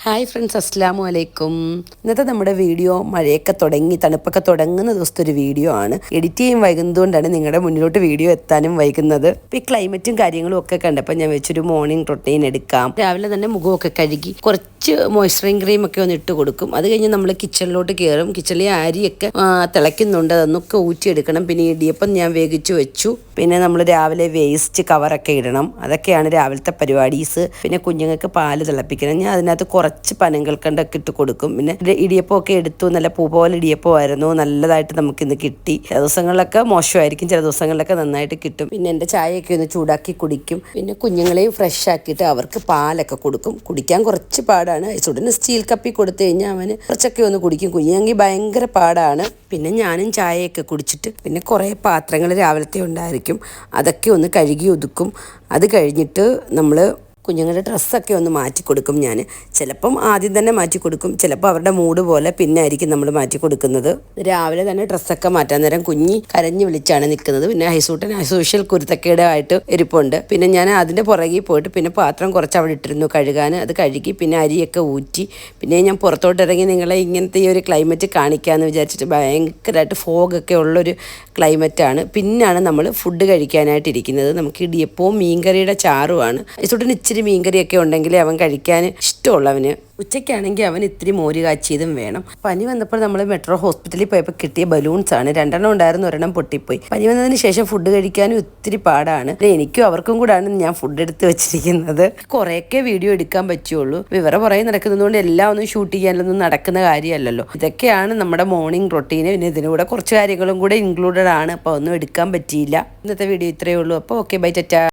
Hi friends, അസ്സലാമു അലൈക്കും. ഇന്നത്തെ നമ്മുടെ വീഡിയോ മഴയൊക്കെ തുടങ്ങി തണുപ്പൊക്കെ തുടങ്ങുന്ന ദിവസത്തെ ഒരു വീഡിയോ ആണ്. എഡിറ്റ് ചെയ്യാൻ വൈകുന്നതുകൊണ്ടാണ് നിങ്ങളുടെ മുന്നിലോട്ട് വീഡിയോ എത്താനും വൈകുന്നത്. ഇപ്പോൾ ഈ ക്ലൈമറ്റും കാര്യങ്ങളും ഒക്കെ കണ്ടപ്പോൾ ഞാൻ വെച്ചൊരു മോർണിംഗ് റൊട്ടീൻ എടുക്കാം. രാവിലെ തന്നെ മുഖമൊക്കെ കഴുകി കുറച്ച് മോയ്സ്ചറൈസിങ് ക്രീമൊക്കെ ഒന്ന് ഇട്ട് കൊടുക്കും. അത് കഴിഞ്ഞ് നമ്മൾ കിച്ചണിലോട്ട് കയറും. കിച്ചണിലെ അരിയൊക്കെ തിളയ്ക്കുന്നുണ്ട്, അതൊന്നൊക്കെ ഊറ്റിയെടുക്കണം. പിന്നെ ഇടിയപ്പം ഞാൻ വേവിച്ച് വെച്ചു. പിന്നെ നമ്മൾ രാവിലെ വേസ്റ്റ് കവറൊക്കെ ഇടണം. അതൊക്കെയാണ് രാവിലത്തെ പരിപാടീസ്. പിന്നെ കുഞ്ഞുങ്ങൾക്ക് പാല് തിളപ്പിക്കണം. ഞാൻ അതിനകത്ത് കുറച്ച് പനങ്കൽക്കണ്ടൊക്കെ ഇട്ട് കൊടുക്കും. പിന്നെ ഇടിയപ്പമൊക്കെ എടുത്തു. നല്ല പൂ പോലെ ഇടിയപ്പമായിരുന്നു. നല്ലതായിട്ട് നമുക്കിന്ന് കിട്ടി. ചില ദിവസങ്ങളിലൊക്കെ മോശമായിരിക്കും, ചില ദിവസങ്ങളിലൊക്കെ നന്നായിട്ട് കിട്ടും. പിന്നെ എൻ്റെ ചായയൊക്കെ ഒന്ന് ചൂടാക്കി കുടിക്കും. പിന്നെ കുഞ്ഞുങ്ങളെയും ഫ്രഷ് ആക്കിയിട്ട് അവർക്ക് പാലൊക്കെ കൊടുക്കും. കുടിക്കാൻ കുറച്ച് പാടാണ്. സുടന് സ്റ്റീൽ കപ്പി കൊടുത്തു കഴിഞ്ഞാൽ അവന് കുറച്ചൊക്കെ ഒന്ന് കുടിക്കും. കുഞ്ഞെങ്കിൽ ഭയങ്കര പാടാണ്. പിന്നെ ഞാനും ചായയൊക്കെ കുടിച്ചിട്ട് പിന്നെ കുറേ പാത്രങ്ങൾ രാവിലത്തെ ഉണ്ടായിരിക്കും. അതൊക്കെ ഒന്ന് കഴുകി ഒതുക്കും. അത് കഴിഞ്ഞിട്ട് നമ്മൾ കുഞ്ഞുങ്ങളുടെ ഡ്രസ്സൊക്കെ ഒന്ന് മാറ്റി കൊടുക്കും. ഞാൻ ചിലപ്പം ആദ്യം തന്നെ മാറ്റി കൊടുക്കും, ചിലപ്പോൾ അവരുടെ മൂഡ് പോലെ പിന്നെ ആയിരിക്കും നമ്മൾ മാറ്റി കൊടുക്കുന്നത്. രാവിലെ തന്നെ ഡ്രസ്സൊക്കെ മാറ്റാൻ നേരം കുഞ്ഞി കരഞ്ഞു വിളിച്ചാണ് നിൽക്കുന്നത്. പിന്നെ ഹൈസൂട്ടൻ ആസ്യൂഷ്വൽ കുരുത്തക്കേടായിട്ട് ഇരിപ്പുണ്ട്. പിന്നെ ഞാൻ അതിൻ്റെ പുറകിൽ പോയിട്ട് പിന്നെ പാത്രം കുറച്ച് അവിടെ ഇട്ടിരുന്നു കഴുകാൻ. അത് കഴുകി പിന്നെ അരിയൊക്കെ ഊറ്റി. പിന്നെ ഞാൻ പുറത്തോട്ട് ഇറങ്ങി നിങ്ങളെ ഇങ്ങനത്തെ ഈ ഒരു ക്ലൈമറ്റ് കാണിക്കാമെന്ന് വിചാരിച്ചിട്ട് ഭയങ്കരമായിട്ട് ഫോഗൊക്കെ ഉള്ളൊരു ക്ലൈമറ്റാണ്. പിന്നാണ് നമ്മൾ ഫുഡ് കഴിക്കാനായിട്ടിരിക്കുന്നത്. നമുക്ക് ഇടിയപ്പവും മീൻകറിയുടെ ചാറുമാണ്. ഹൈസൂട്ടൻ ഇച്ചിരി മീൻകറിയൊക്കെ ഉണ്ടെങ്കിൽ അവൻ കഴിക്കാൻ ഇഷ്ടമുള്ളവന്. ഉച്ചയ്ക്കാണെങ്കിൽ അവൻ ഇത്തിരി മോര് കാച്ചിയതും വേണം. പനി വന്നപ്പോൾ നമ്മൾ മെട്രോ ഹോസ്പിറ്റലിൽ പോയപ്പോൾ കിട്ടിയ ബലൂൺസ് ആണ്. 2 ഉണ്ടായിരുന്നു, 1 പൊട്ടിപ്പോയി. പനി വന്നതിന് ശേഷം ഫുഡ് കഴിക്കാനും ഒത്തിരി പാടാണ്. എനിക്കും അവർക്കും കൂടാണ് ഞാൻ ഫുഡ് എടുത്ത് വെച്ചിരിക്കുന്നത്. കുറേയൊക്കെ വീഡിയോ എടുക്കാൻ പറ്റുള്ളൂ. ഇവരെ പുറകെ നടക്കുന്നതുകൊണ്ട് എല്ലാം ഒന്നും ഷൂട്ട് ചെയ്യാനൊന്നും നടക്കുന്ന കാര്യമല്ലല്ലോ. ഇതൊക്കെയാണ് നമ്മുടെ മോർണിംഗ് റൊട്ടീന്. പിന്നെ ഇതിലൂടെ കുറച്ച് കാര്യങ്ങളും കൂടെ ഇൻക്ലൂഡഡ് ആണ്. അപ്പോൾ ഒന്നും എടുക്കാൻ പറ്റിയില്ല. ഇന്നത്തെ വീഡിയോ ഇത്രയേ ഉള്ളൂ. അപ്പോൾ ഓക്കെ, ബൈ, ടാറ്റാ.